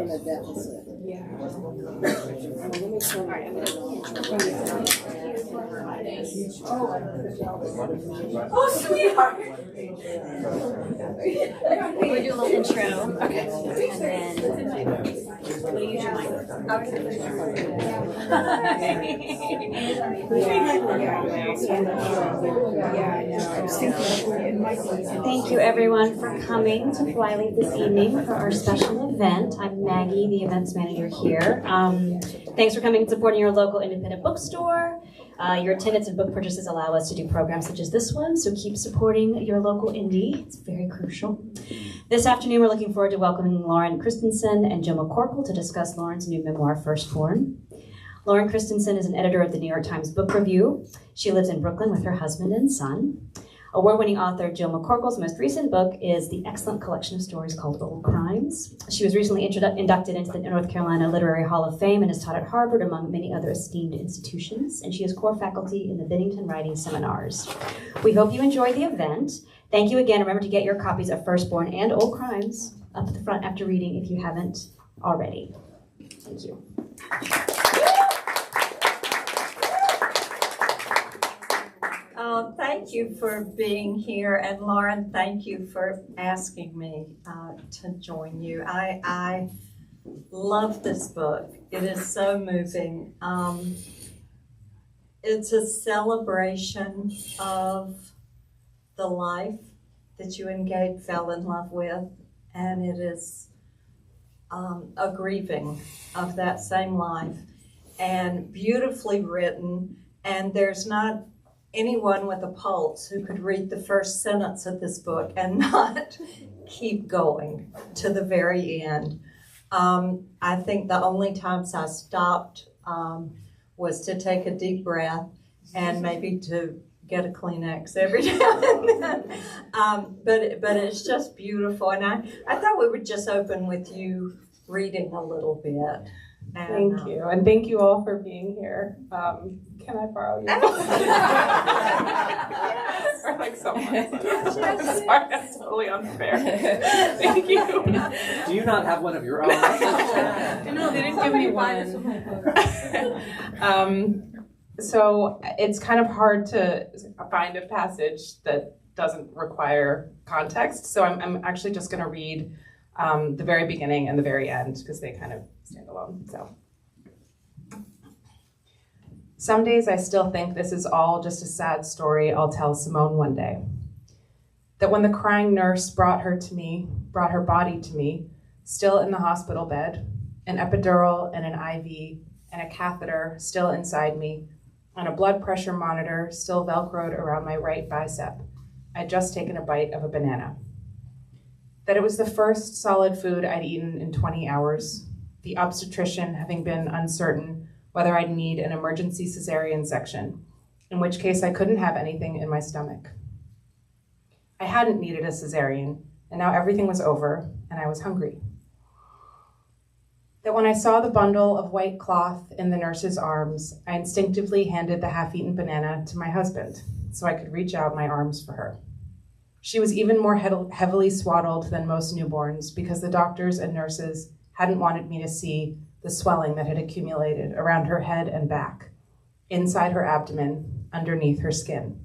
in a deficit. Yeah. Oh, sweetheart! We'll do a little intro. Okay. And then we'll use your mic. Thank you everyone for coming to Flyleaf this evening for our special event. I'm Maggie, the events manager here. Thanks for coming and supporting your local independent bookstore. Your attendance and book purchases allow us to do programs such as this one, so keep supporting your local indie. It's very crucial. This afternoon, we're looking forward to welcoming Lauren Christensen and Jill McCorkle to discuss Lauren's new memoir, FIRSTBORN. Lauren Christensen is an editor of the New York Times Book Review. She lives in Brooklyn with her husband and son. Award-winning author Jill McCorkle's most recent book is the excellent collection of stories called Old Crimes. She was recently inducted into the North Carolina Literary Hall of Fame and is taught at Harvard, among many other esteemed institutions, and she is core faculty in the Bennington Writing Seminars. We hope you enjoy the event. Thank you again. Remember to get your copies of FIRSTBORN and Old Crimes up at the front after reading if you haven't already. Thank you. Thank you for being here, and Lauren, thank you for asking me to join you. I love this book. It is so moving. It's a celebration of the life that you fell in love with, and it is a grieving of that same life, and beautifully written, and there's not anyone with a pulse who could read the first sentence of this book and not keep going to the very end. I think the only times I stopped was to take a deep breath and maybe to get a Kleenex every now and then. But it's just beautiful. And I thought we would just open with you reading a little bit. And, thank you. And thank you all for being here. Can I borrow your book? Or like someone. Sorry, that's totally unfair. Thank you. Do you not have one of your own? No, they didn't give me one. So it's kind of hard to find a passage that doesn't require context. So I'm actually just going to read the very beginning and the very end because they kind of stand alone. So, some days I still think this is all just a sad story I'll tell Simone one day. That when the crying nurse brought her body to me, still in the hospital bed, an epidural and an IV and a catheter still inside me, and a blood pressure monitor still Velcroed around my right bicep, I'd just taken a bite of a banana. That it was the first solid food I'd eaten in 20 hours, the obstetrician having been uncertain whether I'd need an emergency cesarean section, in which case I couldn't have anything in my stomach. I hadn't needed a cesarean, and now everything was over, and I was hungry. That when I saw the bundle of white cloth in the nurse's arms, I instinctively handed the half-eaten banana to my husband, so I could reach out my arms for her. She was even more heavily swaddled than most newborns because the doctors and nurses hadn't wanted me to see the swelling that had accumulated around her head and back, inside her abdomen, underneath her skin.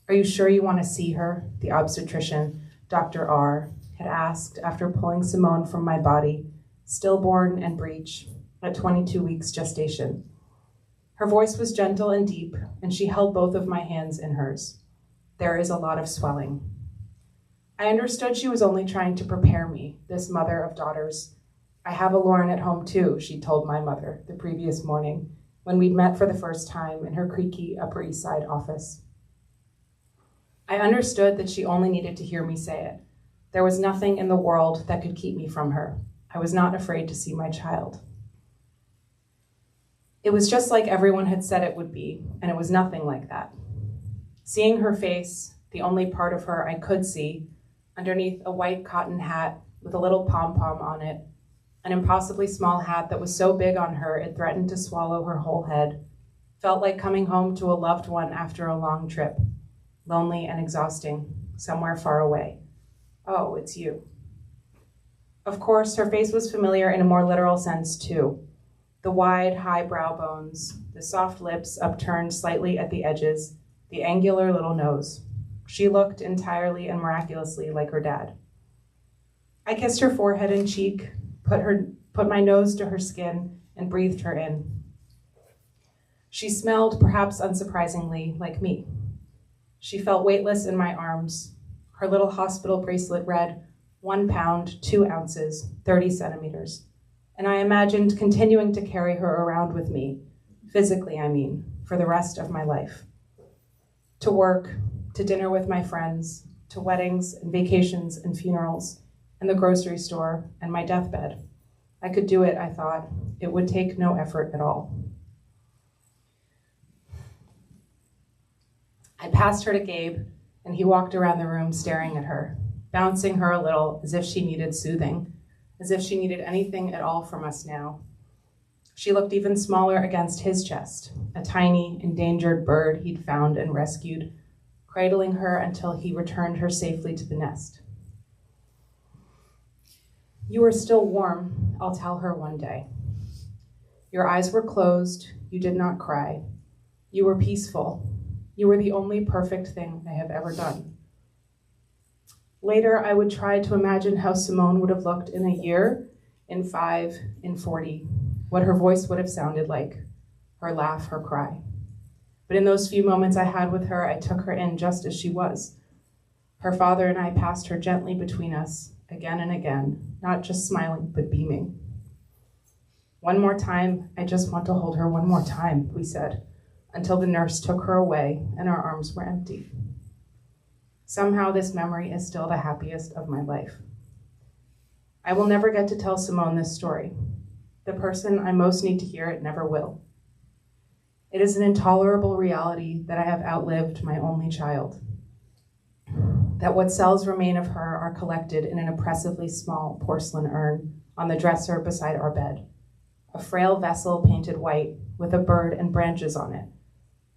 Are you sure you want to see her? The obstetrician, Dr. R., had asked after pulling Simone from my body, stillborn and breech, at 22 weeks gestation. Her voice was gentle and deep, and she held both of my hands in hers. There is a lot of swelling. I understood she was only trying to prepare me, this mother of daughters. I have a Lauren at home too, she told my mother the previous morning when we'd met for the first time in her creaky Upper East Side office. I understood that she only needed to hear me say it. There was nothing in the world that could keep me from her. I was not afraid to see my child. It was just like everyone had said it would be, and it was nothing like that. Seeing her face, the only part of her I could see, underneath a white cotton hat with a little pom-pom on it, an impossibly small hat that was so big on her it threatened to swallow her whole head, felt like coming home to a loved one after a long trip, lonely and exhausting, somewhere far away. Oh, it's you. Of course, her face was familiar in a more literal sense, too. The wide, high brow bones, the soft lips upturned slightly at the edges, the angular little nose. She looked entirely and miraculously like her dad. I kissed her forehead and cheek, put my nose to her skin, and breathed her in. She smelled, perhaps unsurprisingly, like me. She felt weightless in my arms. Her little hospital bracelet read, 1 pound, 2 ounces, 30 centimeters. And I imagined continuing to carry her around with me, physically, I mean, for the rest of my life. To work, to dinner with my friends, to weddings and vacations and funerals, and the grocery store and my deathbed. I could do it, I thought. It would take no effort at all. I passed her to Gabe, and he walked around the room staring at her, bouncing her a little as if she needed soothing, as if she needed anything at all from us now. She looked even smaller against his chest, a tiny, endangered bird he'd found and rescued, cradling her until he returned her safely to the nest. You are still warm, I'll tell her one day. Your eyes were closed, you did not cry. You were peaceful. You were the only perfect thing I have ever done. Later, I would try to imagine how Simone would have looked in a year, in 5, in 40, what her voice would have sounded like, her laugh, her cry. But in those few moments I had with her, I took her in just as she was. Her father and I passed her gently between us, again and again, not just smiling, but beaming. One more time, I just want to hold her one more time, we said, until the nurse took her away and our arms were empty. Somehow this memory is still the happiest of my life. I will never get to tell Simone this story. The person I most need to hear it never will. It is an intolerable reality that I have outlived my only child. That what cells remain of her are collected in an oppressively small porcelain urn on the dresser beside our bed. A frail vessel painted white with a bird and branches on it.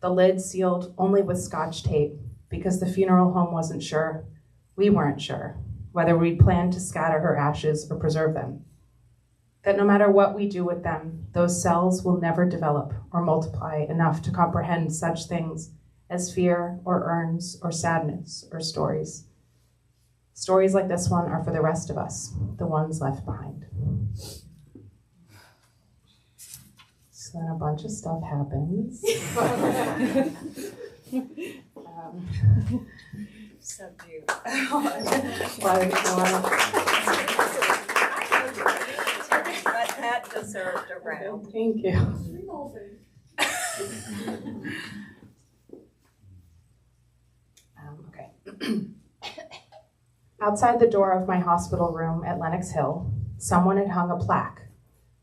The lid sealed only with Scotch tape because the funeral home wasn't sure, we weren't sure, whether we planned to scatter her ashes or preserve them. That no matter what we do with them, those cells will never develop or multiply enough to comprehend such things as fear or urns or sadness or stories. Stories like this one are for the rest of us, the ones left behind. So then a bunch of stuff happens. So cute. But that deserved a round. Thank you. Okay. Outside the door of my hospital room at Lenox Hill, someone had hung a plaque,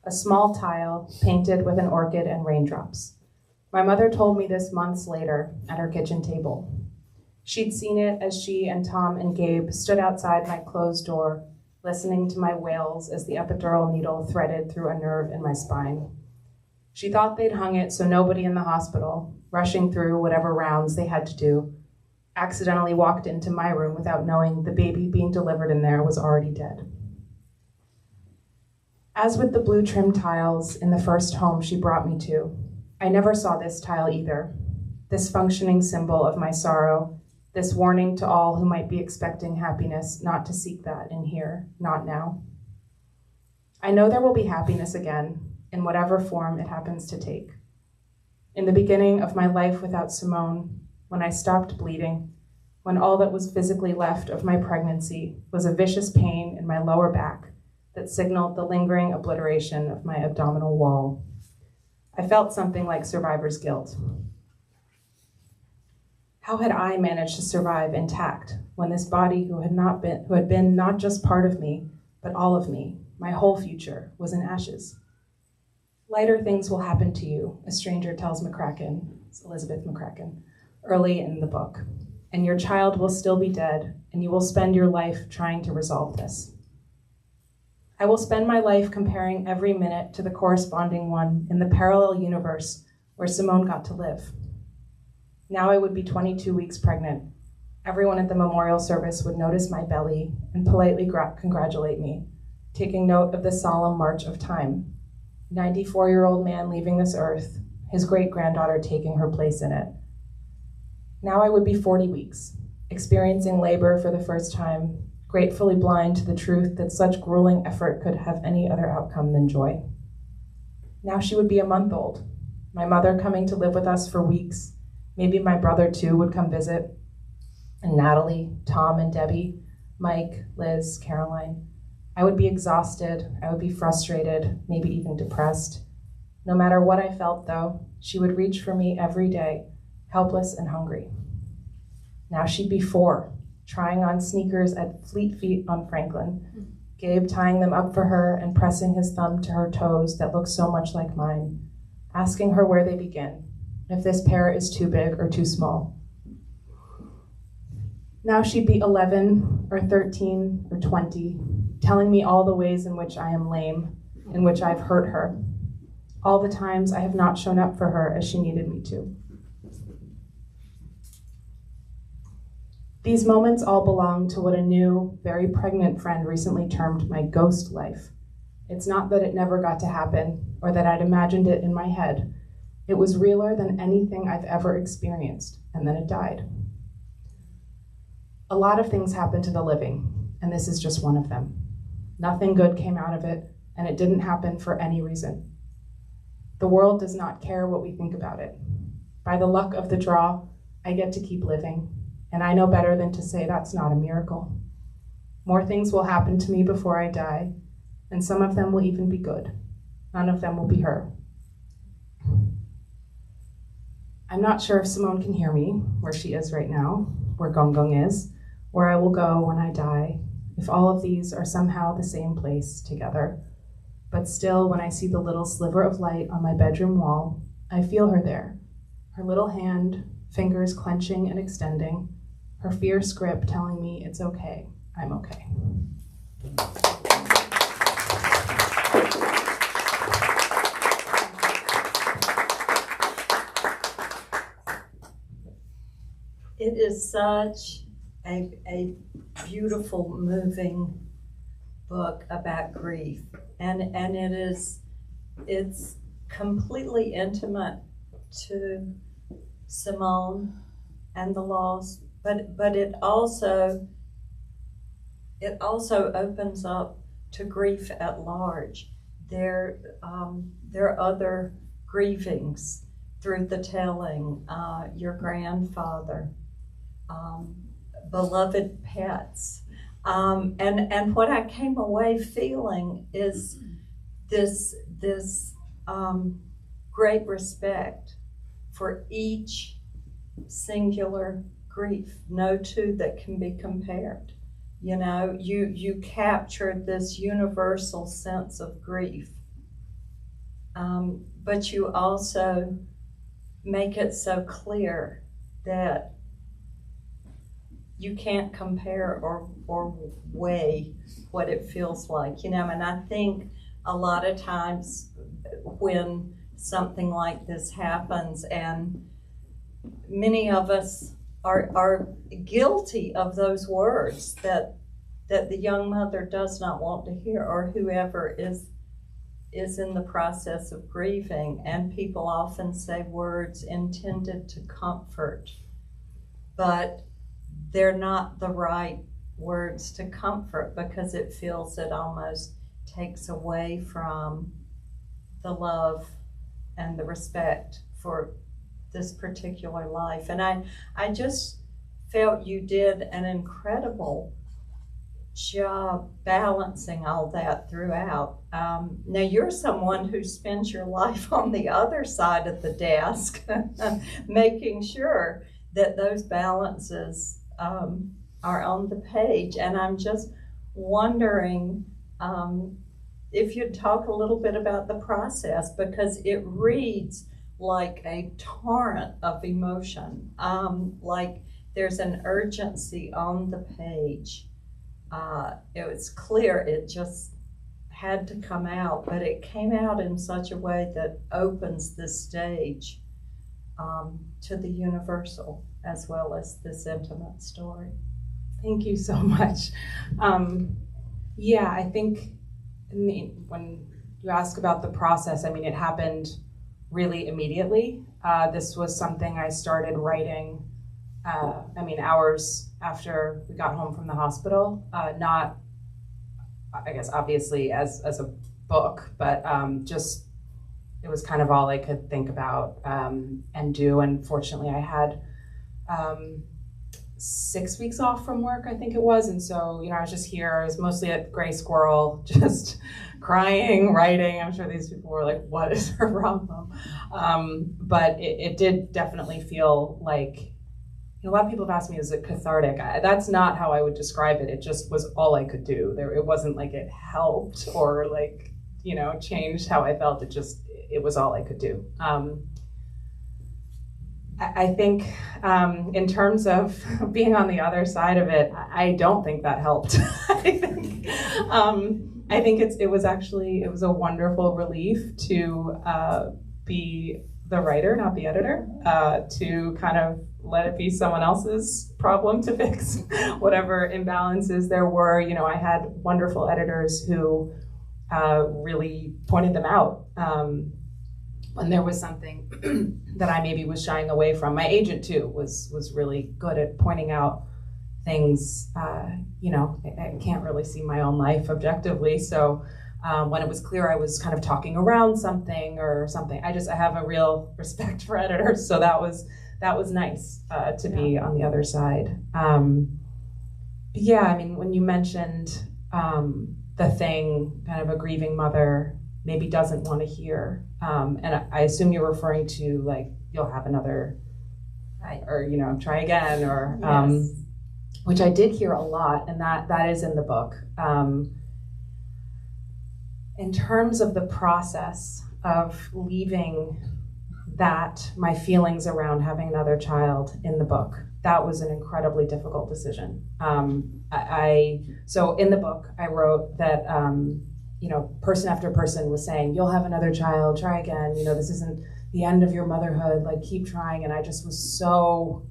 a small tile painted with an orchid and raindrops. My mother told me this months later at her kitchen table. She'd seen it as she and Tom and Gabe stood outside my closed door, listening to my wails as the epidural needle threaded through a nerve in my spine. She thought they'd hung it so nobody in the hospital, rushing through whatever rounds they had to do, accidentally walked into my room without knowing the baby being delivered in there was already dead. As with the blue trim tiles in the first home she brought me to, I never saw this tile either, this functioning symbol of my sorrow, this warning to all who might be expecting happiness not to seek that in here, not now. I know there will be happiness again, in whatever form it happens to take. In the beginning of my life without Simone, when I stopped bleeding, when all that was physically left of my pregnancy was a vicious pain in my lower back that signaled the lingering obliteration of my abdominal wall. I felt something like survivor's guilt. How had I managed to survive intact when this body who had been not just part of me, but all of me, my whole future, was in ashes? Lighter things will happen to you, a stranger tells McCracken, it's Elizabeth McCracken, early in the book, and your child will still be dead, and you will spend your life trying to resolve this. I will spend my life comparing every minute to the corresponding one in the parallel universe where Simone got to live. Now I would be 22 weeks pregnant. Everyone at the memorial service would notice my belly and politely congratulate me. taking note of the solemn march of time. 94-year-old man leaving this earth, his great-granddaughter taking her place in it. Now I would be 40 weeks, experiencing labor for the first time, gratefully blind to the truth that such grueling effort could have any other outcome than joy. Now she would be a month old, my mother coming to live with us for weeks. Maybe my brother too would come visit, and Natalie, Tom and Debbie, Mike, Liz, Caroline. I would be exhausted, I would be frustrated, maybe even depressed. No matter what I felt though, she would reach for me every day, helpless and hungry. Now she'd be 4, trying on sneakers at Fleet Feet on Franklin, Gabe tying them up for her and pressing his thumb to her toes that look so much like mine, asking her where they begin, if this pair is too big or too small. Now she'd be 11 or 13 or 20, telling me all the ways in which I am lame, in which I've hurt her, all the times I have not shown up for her as she needed me to. These moments all belong to what a new, very pregnant friend recently termed my ghost life. It's not that it never got to happen or that I'd imagined it in my head. It was realer than anything I've ever experienced, and then it died. A lot of things happen to the living, and this is just one of them. Nothing good came out of it, and it didn't happen for any reason. The world does not care what we think about it. By the luck of the draw, I get to keep living. And I know better than to say that's not a miracle. More things will happen to me before I die, and some of them will even be good. None of them will be her. I'm not sure if Simone can hear me, where she is right now, where Gong Gong is, where I will go when I die, if all of these are somehow the same place together. But still, when I see the little sliver of light on my bedroom wall, I feel her there, her little hand, fingers clenching and extending, her fierce grip telling me it's okay, I'm okay. It is such a beautiful, moving book about grief, and it's completely intimate to Simone and the loss, but it also opens up to grief at large. There are other grievings through the telling, your grandfather, beloved pets, and what I came away feeling is this great respect for each singular grief, no two that can be compared. You know, you captured this universal sense of grief, but you also make it so clear that you can't compare or weigh what it feels like, you know. And I think a lot of times when something like this happens, and many of us are guilty of those words that the young mother does not want to hear, or whoever is in the process of grieving, and people often say words intended to comfort, but they're not the right words to comfort, because it feels it almost takes away from the love and the respect for this particular life. And I just felt you did an incredible job balancing all that throughout. Now you're someone who spends your life on the other side of the desk, making sure that those balances are on the page. And I'm just wondering if you'd talk a little bit about the process, because it reads like a torrent of emotion, like there's an urgency on the page. It was clear it just had to come out, but it came out in such a way that opens the stage to the universal as well as this intimate story. Thank you so much. Yeah, I think when you ask about the process, I mean, it happened really immediately. This was something I started writing, hours after we got home from the hospital. Not, I guess, obviously as a book, but just it was kind of all I could think about and do. And fortunately, I had 6 weeks off from work, I think it was. And so, I was just here. I was mostly at Gray Squirrel, just crying, writing. I'm sure these people were like, what is her problem? But it did definitely feel like, a lot of people have asked me, is it cathartic? That's not how I would describe it. It just was all I could do. It wasn't like it helped or like, changed how I felt. It was all I could do. I think in terms of being on the other side of it, I don't think that helped. I think it was a wonderful relief to be the writer, not the editor, to kind of let it be someone else's problem to fix whatever imbalances there were. I had wonderful editors who really pointed them out when there was something that I maybe was shying away from. My agent too was really good at pointing out things. I can't really see my own life objectively, so when it was clear I was kind of talking around something, I have a real respect for editors, so that was nice to be on the other side. When you mentioned the thing, kind of a grieving mother maybe doesn't want to hear, and I assume you're referring to like you'll have another, or try again, or Yes. which I did hear a lot, and that is in the book. In terms of the process of leaving my feelings around having another child in the book, that was an incredibly difficult decision. So in the book, I wrote that, person after person was saying, you'll have another child, try again, this isn't the end of your motherhood, like keep trying. And I just was so,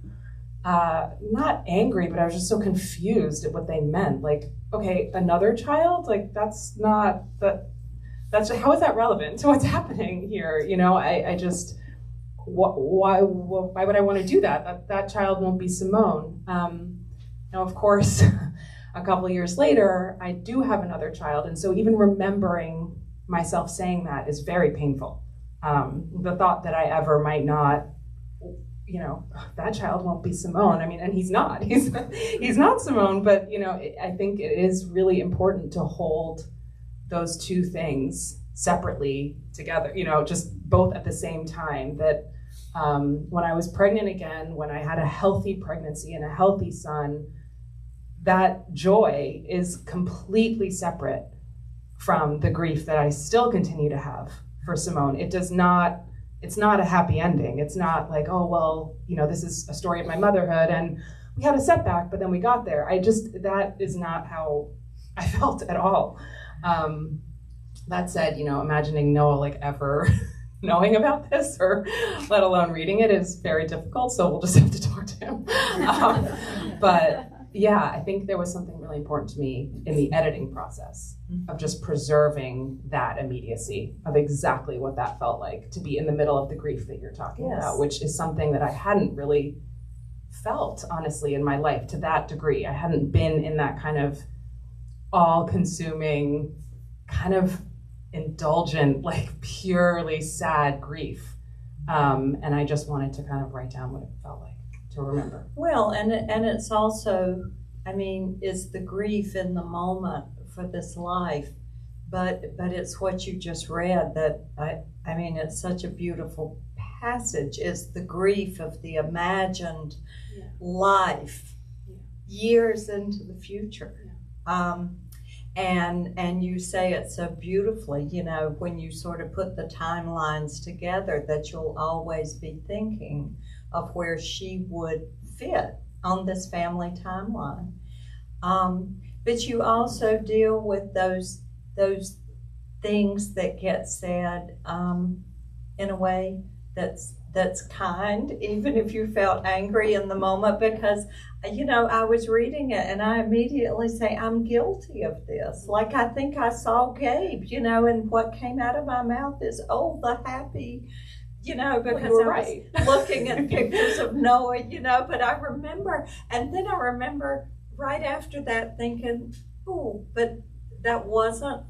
not angry, but I was just so confused at what they meant. Like, okay, another child? Like that's how is that relevant to what's happening here? I just, why would I want to do that? That child won't be Simone. Now, of course, a couple of years later, I do have another child. And so even remembering myself saying that is very painful. The thought that I ever might not, that child won't be Simone. I mean, and he's not. He's not Simone, but, I think it is really important to hold those two things separately together, just both at the same time. That when I was pregnant again, when I had a healthy pregnancy and a healthy son, that joy is completely separate from the grief that I still continue to have for Simone. It's not a happy ending. It's not like, oh, well, this is a story of my motherhood and we had a setback, but then we got there. That is not how I felt at all. That said, imagining Noah like ever knowing about this, or let alone reading it, is very difficult. So we'll just have to talk to him. But yeah, I think there was something really important to me in the editing process of just preserving that immediacy of exactly what that felt like to be in the middle of the grief that you're talking about, which is something that I hadn't really felt, honestly, in my life to that degree. I hadn't been in that kind of all-consuming, kind of indulgent, like purely sad grief. And I just wanted to kind of write down what it felt like to remember. Well, and it's also, is the grief in the moment for this life, but it's what you just read that, it's such a beautiful passage, is the grief of the imagined life years into the future. And you say it so beautifully, when you sort of put the timelines together, that you'll always be thinking of where she would fit on this family timeline. But you also deal with those things that get said in a way that that's kind, even if you felt angry in the moment, because, I was reading it and I immediately say, I'm guilty of this. Like, I think I saw Gabe, and what came out of my mouth is, oh, the happy, because I was looking at pictures of Noah, but I remember, and then I remember right after that thinking, oh, but that wasn't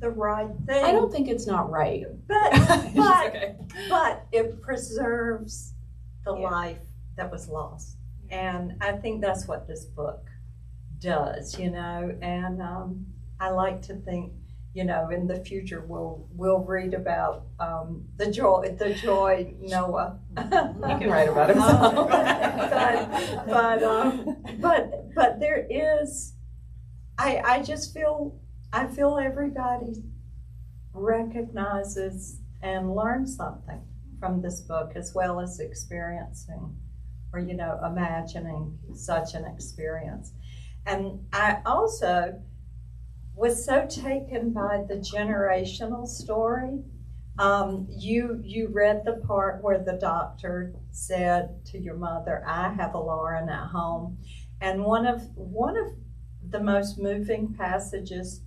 the right thing. I don't think it's not right. But it preserves the life that was lost. And I think that's what this book does, and I like to think, in the future we'll read about the joy Noah. You can write about himself. But there is, I feel everybody recognizes and learns something from this book, as well as experiencing or imagining such an experience. And I also was so taken by the generational story. You read the part where the doctor said to your mother, I have a Lauren at home. And one of the most moving passages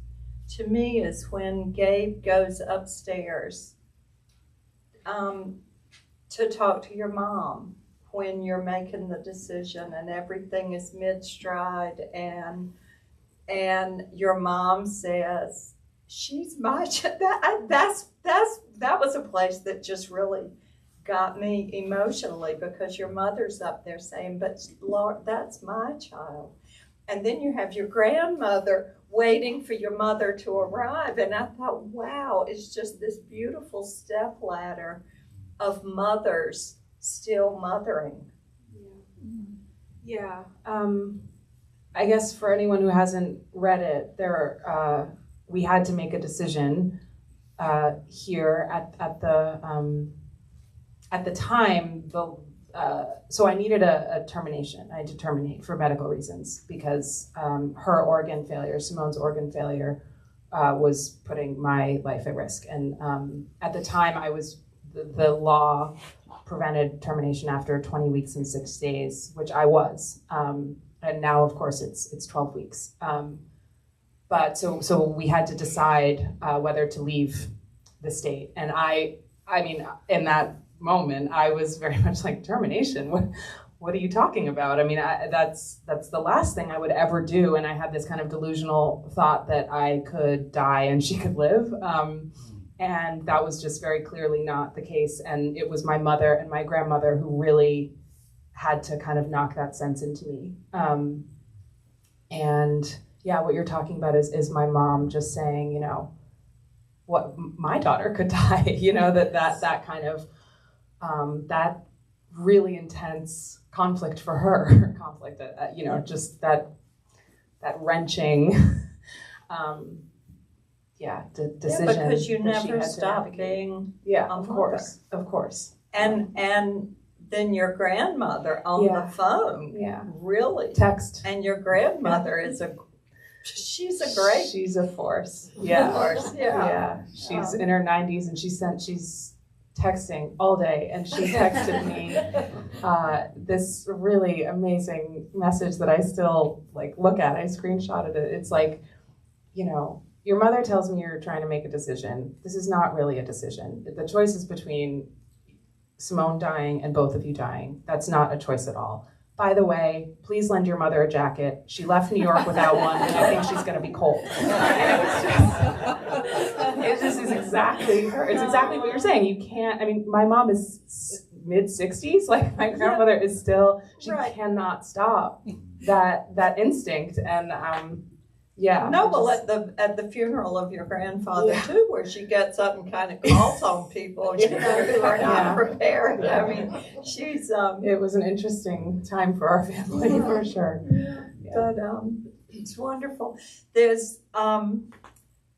to me is when Gabe goes upstairs to talk to your mom when you're making the decision and everything is mid-stride, and your mom says, she's my that was a place that just really got me emotionally, because your mother's up there saying, but Lord, that's my child. And then you have your grandmother waiting for your mother to arrive. And I thought, wow, it's just this beautiful stepladder of mothers still mothering. Yeah. I guess for anyone who hasn't read it, we had to make a decision here at the time. So I needed a termination. I had to terminate for medical reasons, because her organ failure, Simone's organ failure, was putting my life at risk. And at the time, the law prevented termination after 20 weeks and 6 days, which I was. And now, of course, it's 12 weeks. But so we had to decide whether to leave the state. And I mean, in that moment, I was very much like, termination? What are you talking about? I mean, that's the last thing I would ever do. And I had this kind of delusional thought that I could die and she could live. And that was just very clearly not the case. And it was my mother and my grandmother who really had to kind of knock that sense into me. And yeah, what you're talking about is my mom just saying, what, my daughter could die, that kind of, that really intense conflict for her, just that wrenching, decision. Yeah, because you never stop being. Yeah, of course. And then your grandmother on the phone. Yeah. Really. Text. And your grandmother she's a force. Yeah. Of course, Yeah. She's in her 90s and she's texting all day, and she texted me this really amazing message that I still look at. I screenshotted it. It's like, your mother tells me you're trying to make a decision. This is not really a decision. The choice is between Simone dying and both of you dying. That's not a choice at all. By the way, please lend your mother a jacket. She left New York without one, and I think she's going to be cold. It just is exactly her. It's exactly what you're saying. You can't, my mom is mid-60s. My grandmother is still, she cannot stop that instinct. And at the funeral of your grandfather too, where she gets up and kind of calls on people, who are not prepared. Yeah. She's. It was an interesting time for our family for sure. But it's wonderful. There's.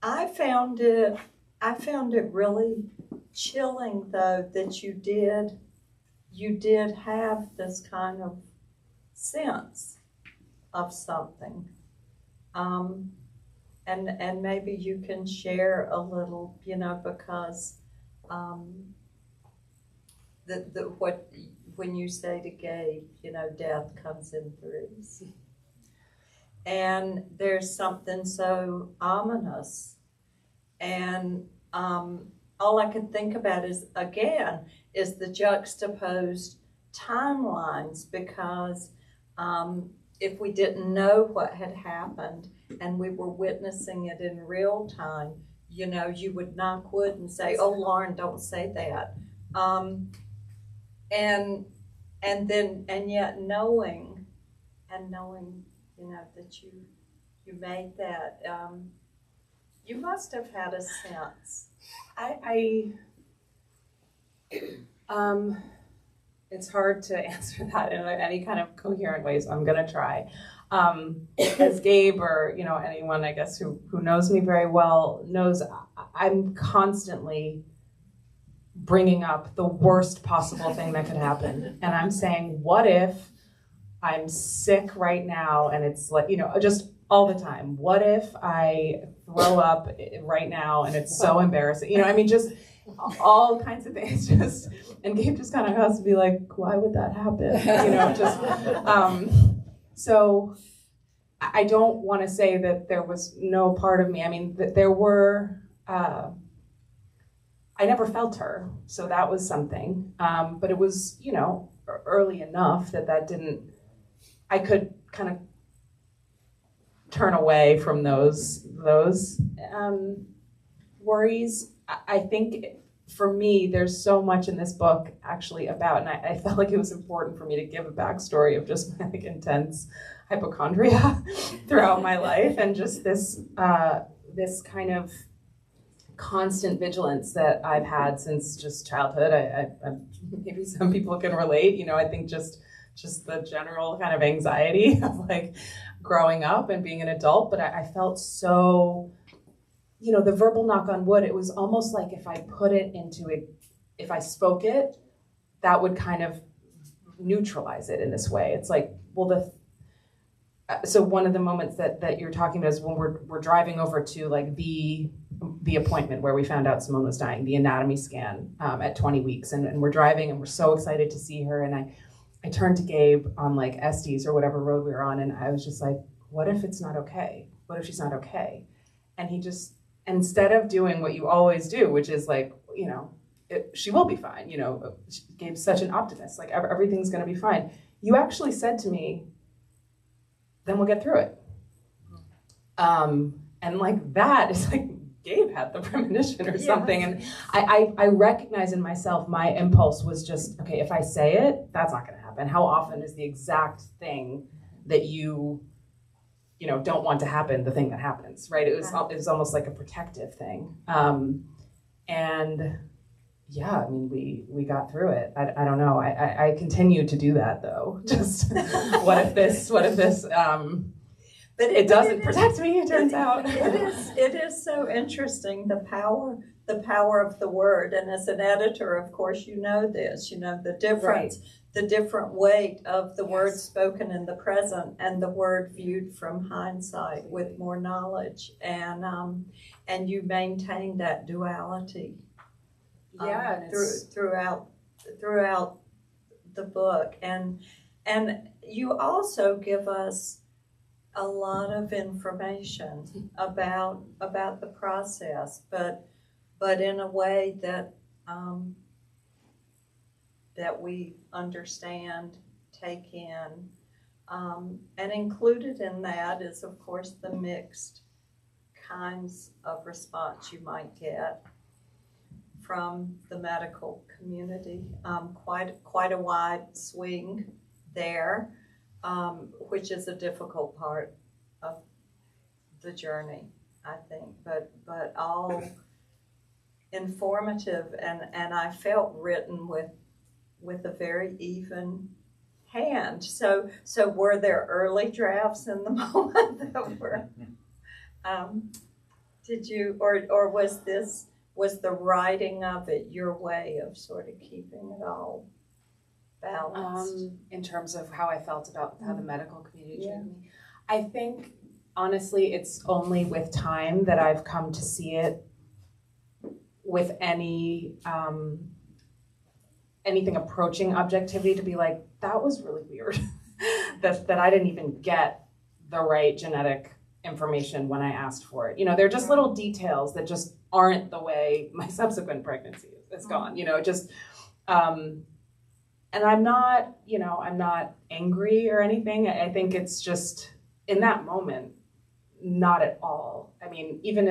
I found it really chilling though that you did have this kind of sense of something. And maybe you can share a little, because what when you say to Gabe, death comes in threes. And there's something so ominous. And all I could think about is the juxtaposed timelines, because if we didn't know what had happened and we were witnessing it in real time, you would knock wood and say, "Oh, Lauren, don't say that." And yet knowing, that you made that, you must have had a sense. It's hard to answer that in any kind of coherent way, so I'm gonna try. As Gabe or anyone, I guess, who knows me very well knows, I'm constantly bringing up the worst possible thing that could happen, and I'm saying, what if I'm sick right now, and it's like, just all the time. What if I throw up right now and it's so embarrassing? Just all kinds of things. And Gabe just kind of has to be like, why would that happen? So I don't want to say that there was no part of me. That there were, I never felt her, so that was something. But it was, early enough that didn't, I could kind of turn away from those worries. I think for me, there's so much in this book actually about, and I felt like it was important for me to give a backstory of just my intense hypochondria throughout my life, and just this kind of constant vigilance that I've had since just childhood. I maybe some people can relate. I think just the general kind of anxiety of like growing up and being an adult, but I felt so, the verbal knock on wood, it was almost like if I put it into it, if I spoke it, that would kind of neutralize it in this way. It's like, well, so one of the moments that you're talking about is when we're driving over to like the appointment where we found out Simone was dying, the anatomy scan at 20 weeks, and we're driving and we're so excited to see her, and I turned to Gabe on like Estes or whatever road we were on, and I was just like, what if it's not okay? What if she's not okay? And he just, instead of doing what you always do, which is like, she will be fine. Gabe's such an optimist, like everything's gonna be fine. You actually said to me, then we'll get through it. And like that is like, Gabe had the premonition or something. And I recognize in myself, my impulse was just, okay, if I say it, that's not gonna happen. How often is the exact thing that you don't want to happen the thing that happens, right? It was almost like a protective thing. And yeah, we got through it. I don't know. I continue to do that though. Just what if this, but it doesn't protect me, it turns out. It is so interesting, the power of the word. And as an editor, of course, you know this, the difference, right. The different weight of the word spoken in the present and the word viewed from hindsight with more knowledge. And you maintain that duality. Throughout the book. And you also give us a lot of information about the process, but in a way that we understand, take in, and included in that is, of course, the mixed kinds of response you might get from the medical community. Quite a wide swing there, which is a difficult part of the journey, I think, but all informative, and I felt written with a very even hand. So were there early drafts in the moment that were, did you, or was the writing of it your way of sort of keeping it all balanced? In terms of how I felt about how the medical community treated me, I think honestly it's only with time that I've come to see it with any anything approaching objectivity to be like, that was really weird. that I didn't even get the right genetic information when I asked for it. They're just little details that just aren't the way my subsequent pregnancy is gone. Just, and I'm not angry or anything. I think it's just in that moment, not at all. I mean, even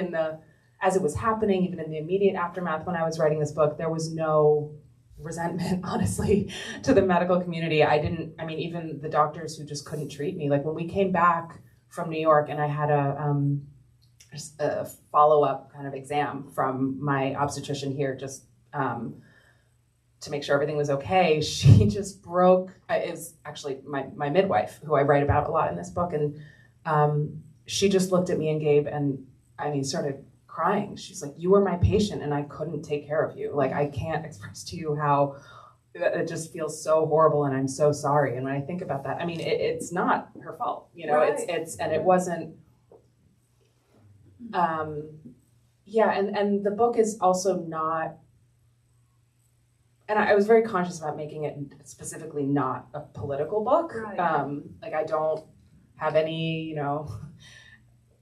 as it was happening, even in the immediate aftermath when I was writing this book, there was no resentment, honestly, to the medical community. Even the doctors who just couldn't treat me. Like when we came back from New York and I had a follow-up kind of exam from my obstetrician here, just to make sure everything was okay, she just broke. It was actually my midwife, who I write about a lot in this book, and she just looked at me and Gabe and started crying. She's like, you were my patient and I couldn't take care of you. Like, I can't express to you how it just feels so horrible and I'm so sorry. And when I think about that, it's not her fault, Right. And it wasn't, and the book is also not, and I was very conscious about making it specifically not a political book. Right. I don't have any,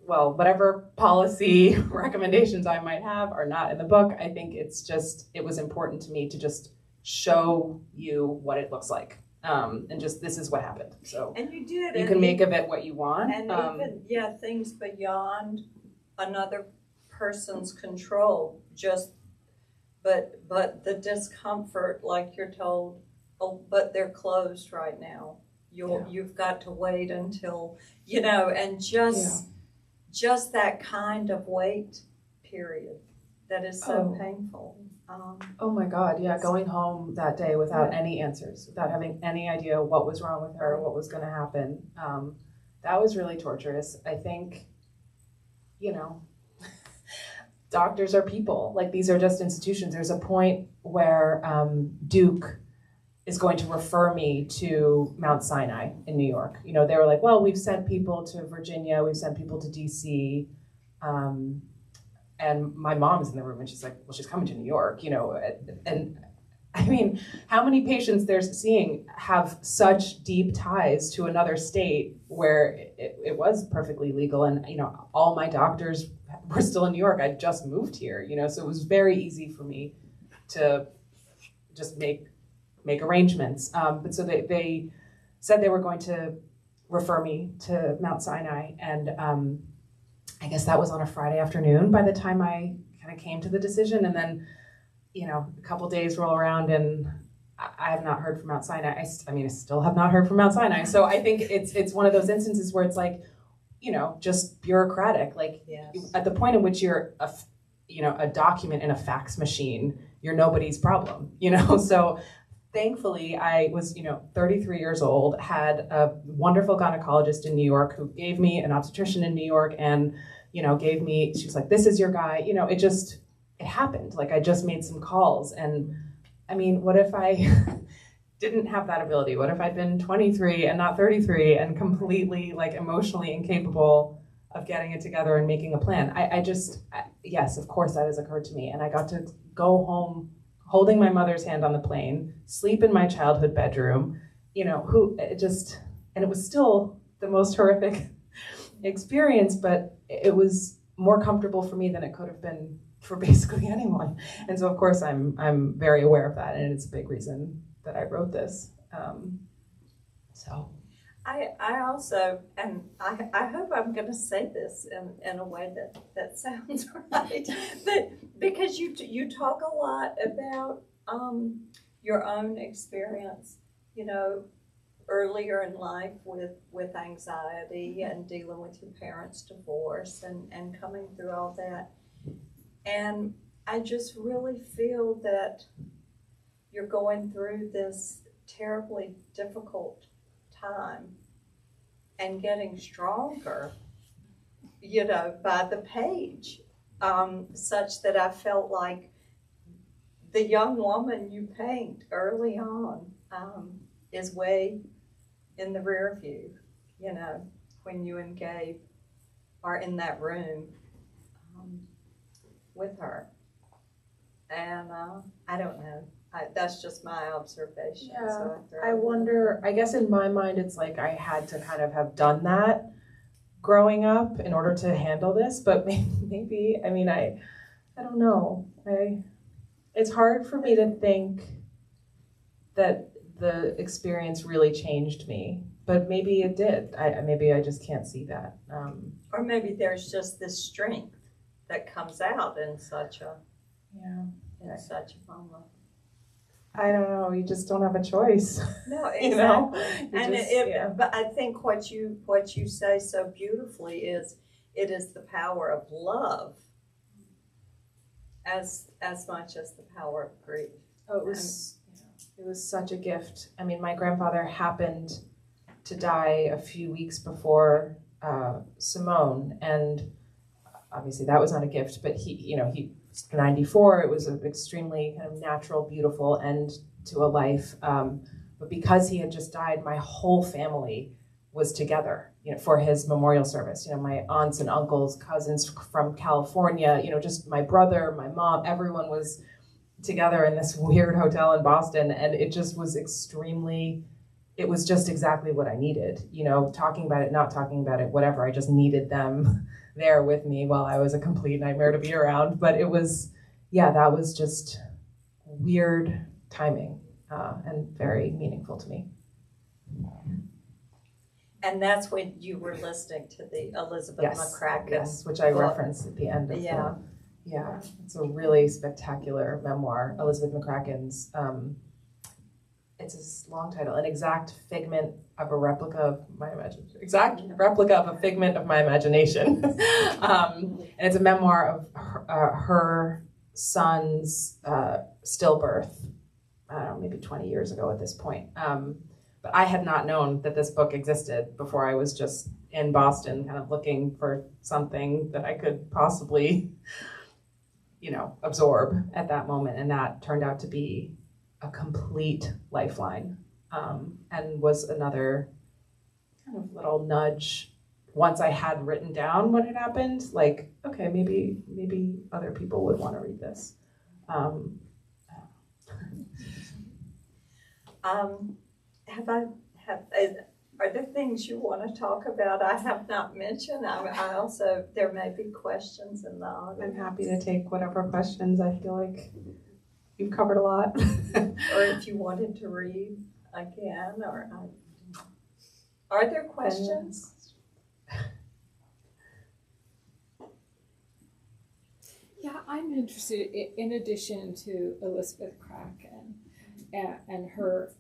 whatever policy recommendations I might have are not in the book. I think it was important to me to just show you what it looks like. And just, this is what happened. So And you did. you can make of it what you want. And even, things beyond another person's control, but the discomfort, like you're told, oh, but they're closed right now. You've got to wait until, and just that kind of wait period that is so painful. Oh my God, yeah, going home that day without any answers, without having any idea what was wrong with her, what was going to happen. That was really torturous. I think, doctors are people. Like, these are just institutions. There's a point where Duke is going to refer me to Mount Sinai in New York. They were like, well, we've sent people to Virginia, we've sent people to DC, and my mom's in the room and she's like, well, she's coming to New York, and how many patients they're seeing have such deep ties to another state where it was perfectly legal, and all my doctors were still in New York. I just moved here, so it was very easy for me to just make arrangements. But so they said they were going to refer me to Mount Sinai, and I guess that was on a Friday afternoon by the time I kind of came to the decision. And then, a couple days roll around and I have not heard from Mount Sinai. I still have not heard from Mount Sinai. So I think it's one of those instances where it's like, just bureaucratic. Like, Yes. at the point in which you're a document in a fax machine, you're nobody's problem, So thankfully, I was, 33 years old, had a wonderful gynecologist in New York who gave me an obstetrician in New York and, she was like, this is your guy. It happened. Like, I just made some calls. And what if I didn't have that ability? What if I'd been 23 and not 33 and completely emotionally incapable of getting it together and making a plan? Yes, of course that has occurred to me. And I got to go home holding my mother's hand on the plane, sleep in my childhood bedroom, and it was still the most horrific experience, but it was more comfortable for me than it could have been for basically anyone. And so of course I'm very aware of that, and it's a big reason that I wrote this. I also, and I hope I'm going to say this in a way that sounds right, because you talk a lot about your own experience, earlier in life with anxiety and dealing with your parents' divorce and coming through all that. And I just really feel that you're going through this terribly difficult time and getting stronger, by the page, such that I felt like the young woman you paint early on is way in the rear view, when you and Gabe are in that room with her. And I don't know. That's just my observation. Yeah, So I wonder, I guess in my mind, it's like I had to kind of have done that growing up in order to handle this, but maybe I mean, I don't know. It's hard for me to think that the experience really changed me, but maybe it did. Maybe I just can't see that. Or maybe there's just this strength that comes out in such a moment. I don't know. You just don't have a choice. No, exactly. You know? But I think what you say so beautifully is it is the power of love as much as the power of grief. Oh, it was such a gift. I mean, my grandfather happened to die a few weeks before Simone, and obviously that was not a gift, but he was 94. It was an extremely kind of natural, beautiful end to a life. But because he had just died, my whole family was together, for his memorial service. My aunts and uncles, cousins from California, just my brother, my mom, everyone was together in this weird hotel in Boston, and it just was it was just exactly what I needed. Talking about it, not talking about it, whatever. I just needed them there with me while I was a complete nightmare to be around. But it was, that was just weird timing and very meaningful to me. And that's when you were listening to the Elizabeth McCracken. Yes, which I referenced at the end of it's a really spectacular memoir. Elizabeth McCracken's, it's a long title, An Exact Figment of a Replica of My Imagination. Exact replica of a figment of my imagination. And it's a memoir of her son's stillbirth, I don't know, maybe 20 years ago at this point. But I had not known that this book existed before. I was just in Boston kind of looking for something that I could possibly, absorb at that moment. And that turned out to be a complete lifeline, and was another kind of little nudge once I had written down what had happened, like, okay, maybe other people would want to read this. Are there things you want to talk about I have not mentioned? I also, there may be questions in the audience. I'm happy to take whatever questions. I feel like you've covered a lot. Or if you wanted to read again, are there questions? Yeah, I'm interested in addition to Elizabeth Kraken and her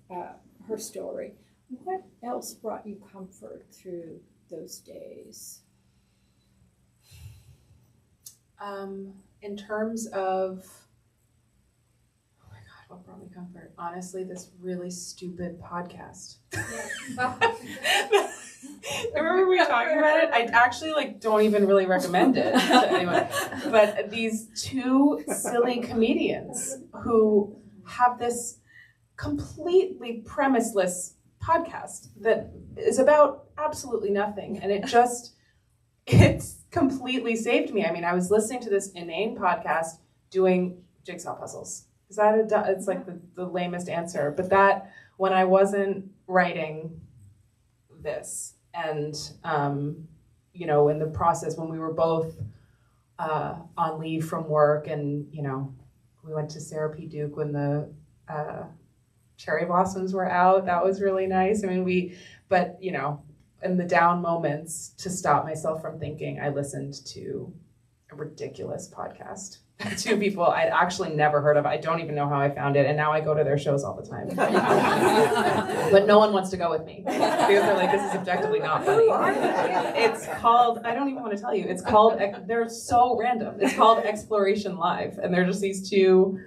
story. What else brought you comfort through those days? In terms of, oh my God, what brought me comfort? Honestly, this really stupid podcast. Remember we were talking about it? I actually don't even really recommend it to anyone. But these two silly comedians who have this completely premiseless podcast that is about absolutely nothing, and it's completely saved me. I mean, I was listening to this inane podcast doing jigsaw puzzles. Is that it's like the lamest answer, but that when I wasn't writing this, and in the process when we were both on leave from work, and we went to Sarah P. Duke when the cherry blossoms were out. That was really nice. I mean, but in the down moments, to stop myself from thinking, I listened to a ridiculous podcast. Two people I'd actually never heard of. I don't even know how I found it, and now I go to their shows all the time. But no one wants to go with me because they're like, this is objectively not funny. It's called, I don't even want to tell you, it's called, they're so random. It's called Exploration Live, and they're just these two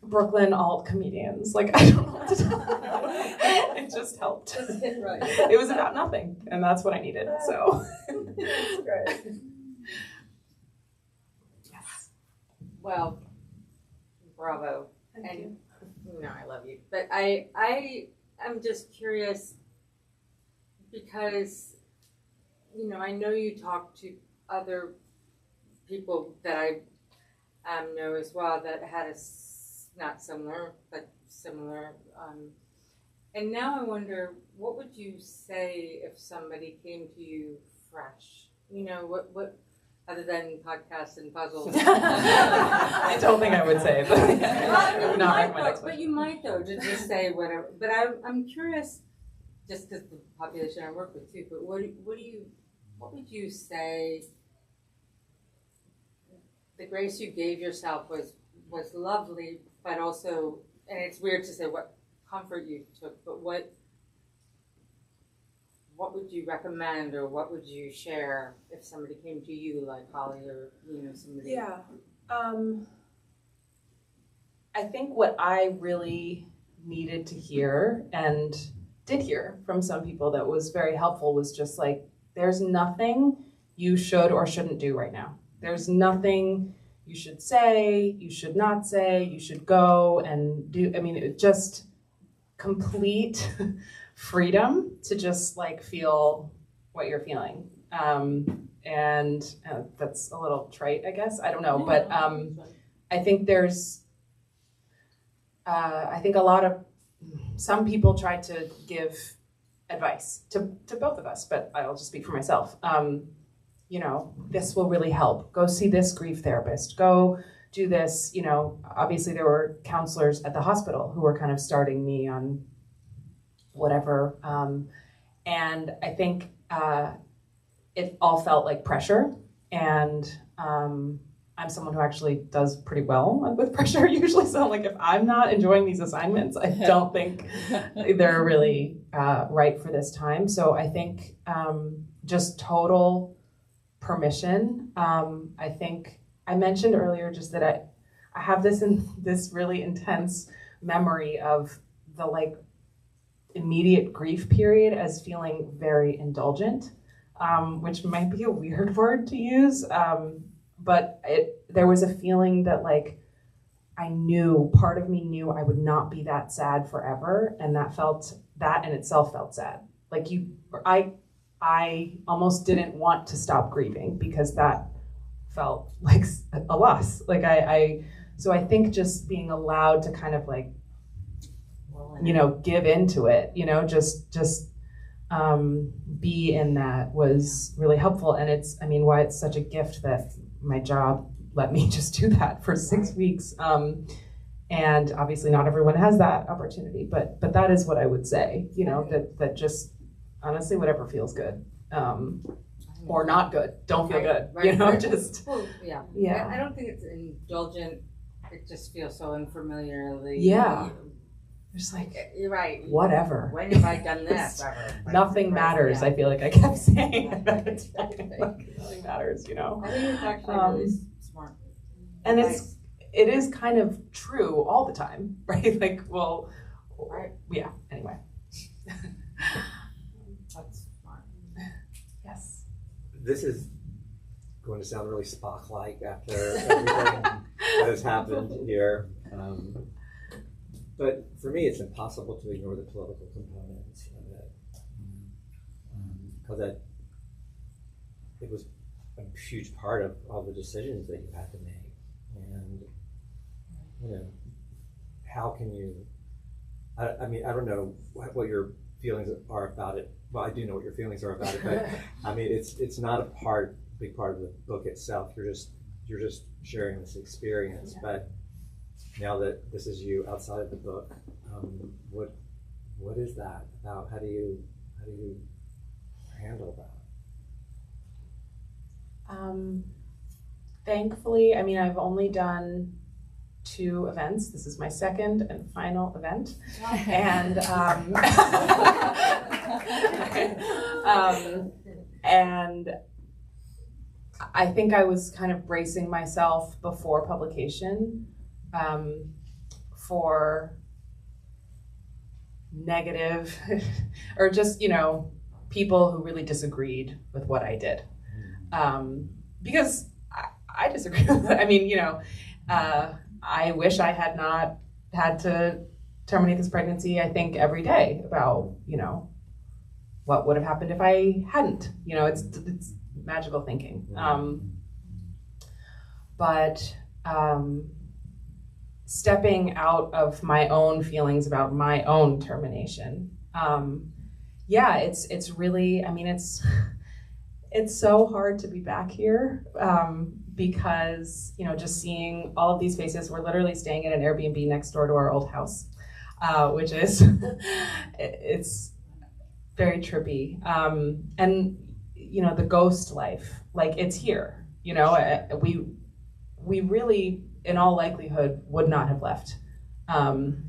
Brooklyn alt comedians. I don't know what to tell you. It just helped. Right. It was about nothing, and that's what I needed. So. That's great. Yes. Well, bravo. Thank you. No, I love you. But I'm just curious because, I know you talk to other people that I know as well that had not similar, but similar. And now I wonder, what would you say if somebody came to you fresh? You know, what other than podcasts and puzzles? I don't think I would say, but I would not recommend it. But you might though, to just say whatever. But I'm curious, just because the population I work with too. But what would you say? The grace you gave yourself was lovely, but also, and it's weird to say what comfort you took, but what would you recommend, or what would you share if somebody came to you, like Holly, or somebody? Yeah, I think what I really needed to hear and did hear from some people that was very helpful was just like, there's nothing you should or shouldn't do right now. There's nothing you should say, you should not say, you should go and do. I mean, it just complete freedom to just like feel what you're feeling. And that's a little trite, I guess. I don't know. But I think I think some people try to give advice to both of us, but I'll just speak for myself. This will really help. Go see this grief therapist. Go do this. Obviously there were counselors at the hospital who were kind of starting me on whatever. And I think it all felt like pressure. And I'm someone who actually does pretty well with pressure usually. So like, if I'm not enjoying these assignments, I don't think they're really right for this time. So I think just total permission. I think I mentioned earlier just that I have this really intense memory of the like immediate grief period as feeling very indulgent, which might be a weird word to use, but there was a feeling that like part of me knew I would not be that sad forever, and that in itself felt sad. Like I almost didn't want to stop grieving because that felt like a loss. Like so I think just being allowed to kind of like, give into it, just be in that was really helpful. And why it's such a gift that my job let me just do that for 6 weeks. And obviously not everyone has that opportunity, but that is what I would say, that just honestly, whatever feels good, or not good, don't feel good, just. Well, yeah. Yeah. I don't think it's indulgent. It just feels so unfamiliarly. Yeah. Just like, you're right. Whatever. When have I done this? Nothing matters. Yeah. I feel like I kept saying that. Nothing matters, I think it's actually really smart. And it is kind of true all the time, right? Like, well, right. Yeah. Anyway. That's smart. Yes. This is going to sound really Spock-like after everything that has happened here. But for me, it's impossible to ignore the political components of it. Because it was a huge part of all the decisions that you had to make. And, how can you, I don't know what your feelings are about it. Well, I do know what your feelings are about it, but it's not a big part of the book itself. You're just sharing this experience. Yeah. But now that this is you outside of the book, what is that about? How do you handle that? Thankfully, I've only done 2 events. This is my second and final event, and and I think I was kind of bracing myself before publication for negative or just people who really disagreed with what I did, because I disagree with it. I wish I had not had to terminate this pregnancy. I think every day about what would have happened if I hadn't. It's magical thinking. But stepping out of my own feelings about my own termination. Yeah, it's really, I mean, it's so hard to be back here because, you know, just seeing all of these faces. We're literally staying at an Airbnb next door to our old house, which is, it's very trippy. And, you know, the ghost life, like, it's here, you know, we really, in all likelihood, would not have left. I mean,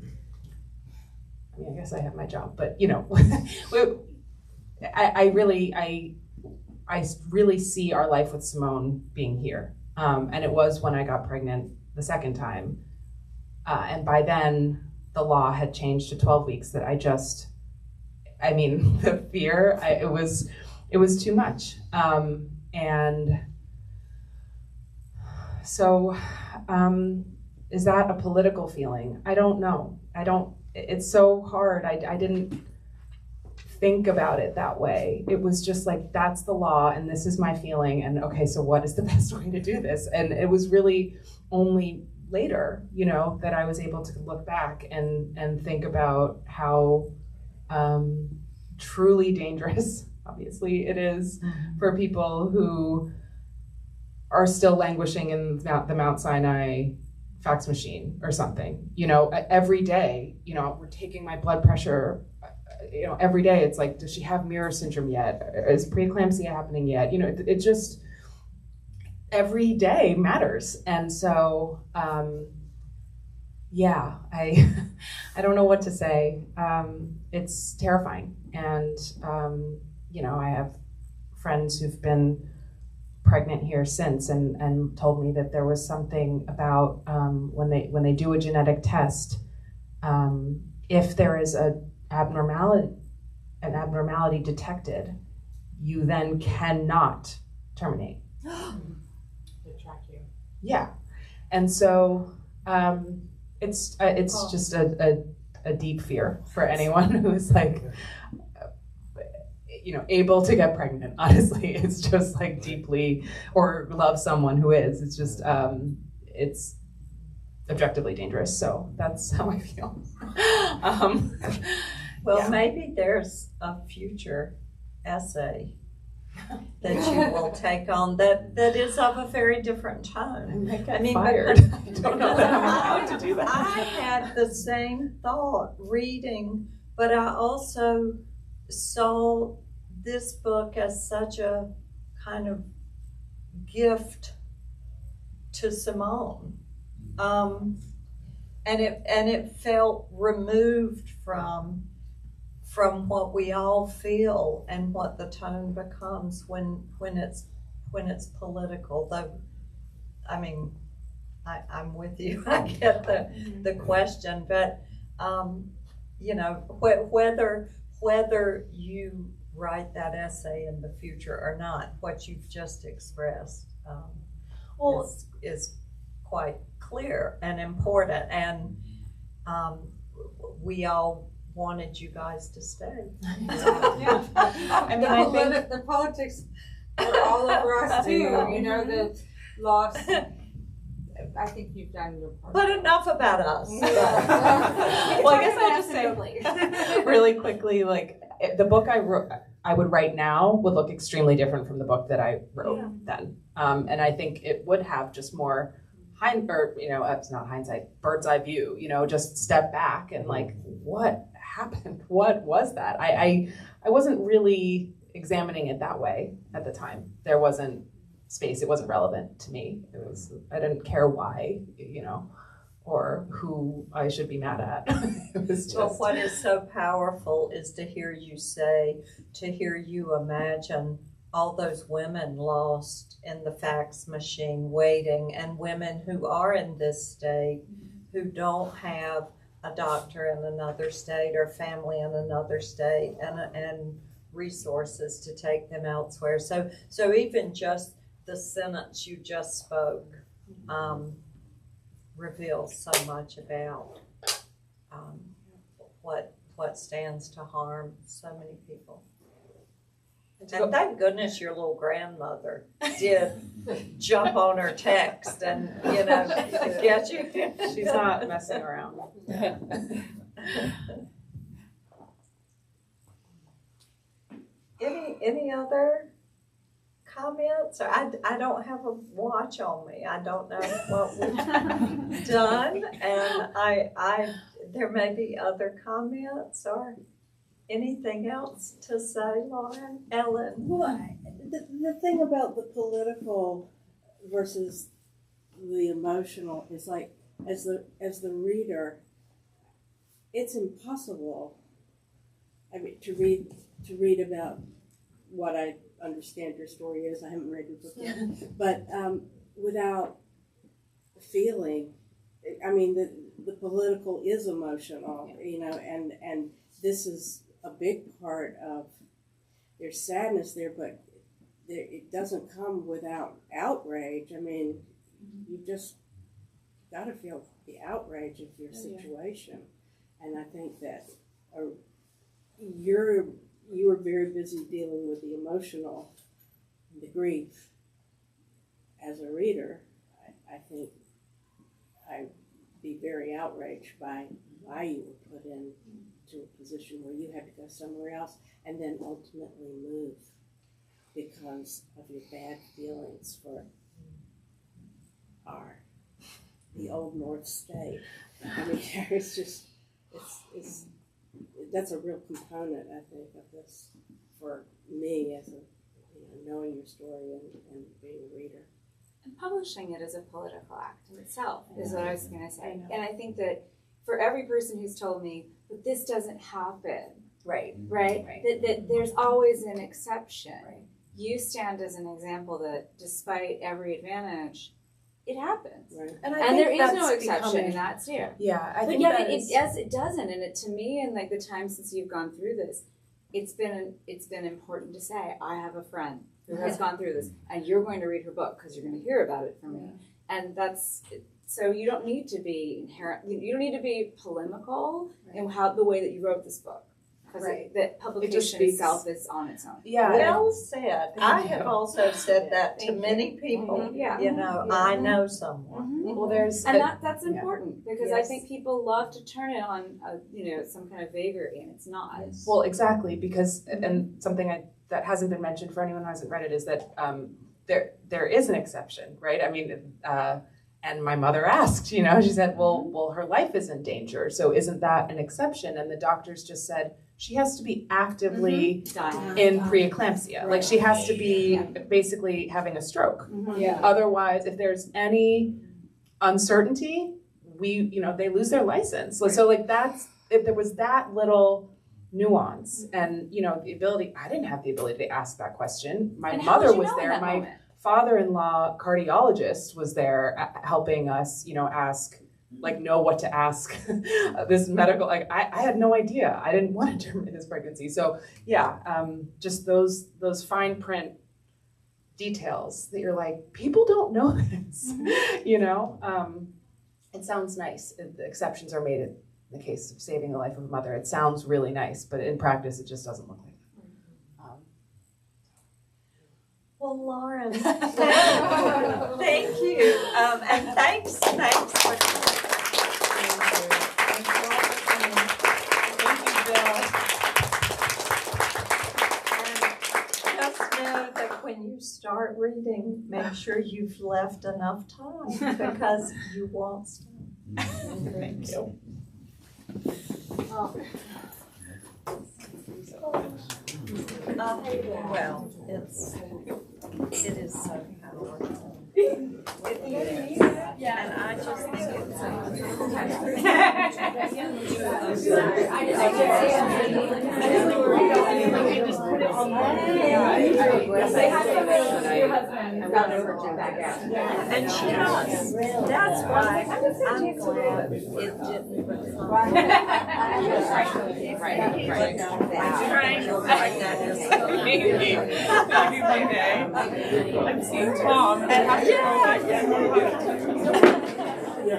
I guess I have my job, but, you know, I really see our life with Simone being here. And it was when I got pregnant the second time. And by then, the law had changed to 12 weeks that I mean, the fear, it was too much. And so, is that a political feeling? I don't know. It's so hard. I didn't think about it that way. It was just like, that's the law and this is my feeling, and okay, so what is the best way to do this? And it was really only later, you know, that I was able to look back and think about how truly dangerous, obviously, it is for people who are still languishing in the Mount Sinai fax machine or something. You know, every day, you know, we're taking my blood pressure, you know, every day it's like, does she have Mirror syndrome yet? Is preeclampsia happening yet? You know, it just, every day matters. And so, yeah, I don't know what to say. It's terrifying. And, you know, I have friends who've been pregnant here since and told me that there was something about when they do a genetic test, if there is an abnormality detected, you then cannot terminate. They track you. Yeah, and so it's just a deep fear for anyone who's like, you know, able to get pregnant. Honestly, it's just like deeply, or love someone who is. It's just it's objectively dangerous. So that's how I feel. Well, yeah. Maybe there's a future essay that you will take on that is of a very different tone. I mean, fired. I don't know that I'm allowed to do that. I had the same thought reading, but I also saw this book as such a kind of gift to Simone, and it felt removed from what we all feel and what the tone becomes when it's political. Though, I mean, I'm with you. I get the question, but you know, whether you write that essay in the future or not, what you've just expressed is quite clear and important, and we all wanted you guys to stay. Yeah. I mean, I think the politics are all over us too. You know, the loss. I think you've done your part. But enough about us. well, I guess I'll just say really quickly, like, the book I would write now would look extremely different from the book that I wrote then. And I think it would have just more it's not hindsight, bird's eye view, you know, just step back and like, what happened? What was that? I wasn't really examining it that way at the time. There wasn't space. It wasn't relevant to me. I didn't care why, you know, or who I should be mad at. It was just... Well, what is so powerful is to hear you imagine all those women lost in the fax machine waiting, and women who are in this state who don't have a doctor in another state or family in another state and resources to take them elsewhere. So even just the sentence you just spoke reveals so much about what stands to harm so many people. And thank goodness your little grandmother did jump on her text and, get you. She's not messing around. Any other comments? I don't have a watch on me. I don't know what we've done, and I there may be other comments or anything else to say, Lauren, Ellen. Well, the thing about the political versus the emotional is like, as the reader, it's impossible. I mean, to read about what I understand your story is. I haven't read your book yet, but without feeling. I mean, the political is emotional, and this is a big part of. There's sadness there, but it doesn't come without outrage. I mean, you just got to feel the outrage of your situation, and I think that you were very busy dealing with the emotional, the grief. As a reader, I think I'd be very outraged by why you were put into a position where you had to go somewhere else and then ultimately move because of your bad feelings for the old North State. I mean, it's just, it's that's a real component, I think, of this for me as knowing your story and being a reader. And publishing it as a political act in itself is what I was going to say. And I think that for every person who's told me that this doesn't happen, right? That there's always an exception. Right. You stand as an example that despite every advantage, it happens. Right. And there is no exception, and that's here. Yeah, I but think yet it doesn't. And to me, in like the time since you've gone through this, it's been important to say, I have a friend who has gone through this, and you're going to read her book because you're going to hear about it from me. And that's so you don't need to be you don't need to be polemical in the way that you wrote this book. Because that publication itself is on its own. Yeah. Well said. I have also said that to many people. I know someone. Well, that's important because I think people love to turn it on, some kind of vagary, and it's not. Yes. Well, exactly, because and something that hasn't been mentioned for anyone who hasn't read it is that there is an exception, right? I mean, and my mother asked, she said, well, her life is in danger, so isn't that an exception? And the doctors just said, she has to be actively in preeclampsia. Right. Like she has to be basically having a stroke. Mm-hmm. Yeah. Otherwise, if there's any uncertainty, they lose their license. Right. So if there was that little nuance and, the ability, I didn't have the ability to ask that question. My mother was there. My father-in-law cardiologist was there helping us, ask, know what to ask this medical, I had no idea. I didn't want to terminate this pregnancy. So just those fine print details that you're like, people don't know this, it sounds nice. The exceptions are made in the case of saving the life of a mother. It sounds really nice, but in practice, it just doesn't look like that. Well, Lauren, thank you. And thanks for Thank you, Bill. And just know that when you start reading, make sure you've left enough time because you won't stop. Thank you. Well, it is so powerful. And I just think it's and she does. That's why I'm glad it didn't. I'm seeing Tom and I have to go back. Bye.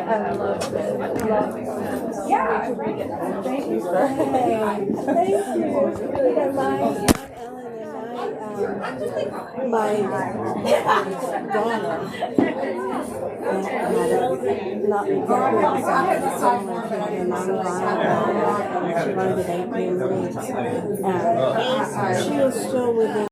I love it. Yeah. Thank you for Thank you. My daughter, not she learned at 18 weeks, and she was still within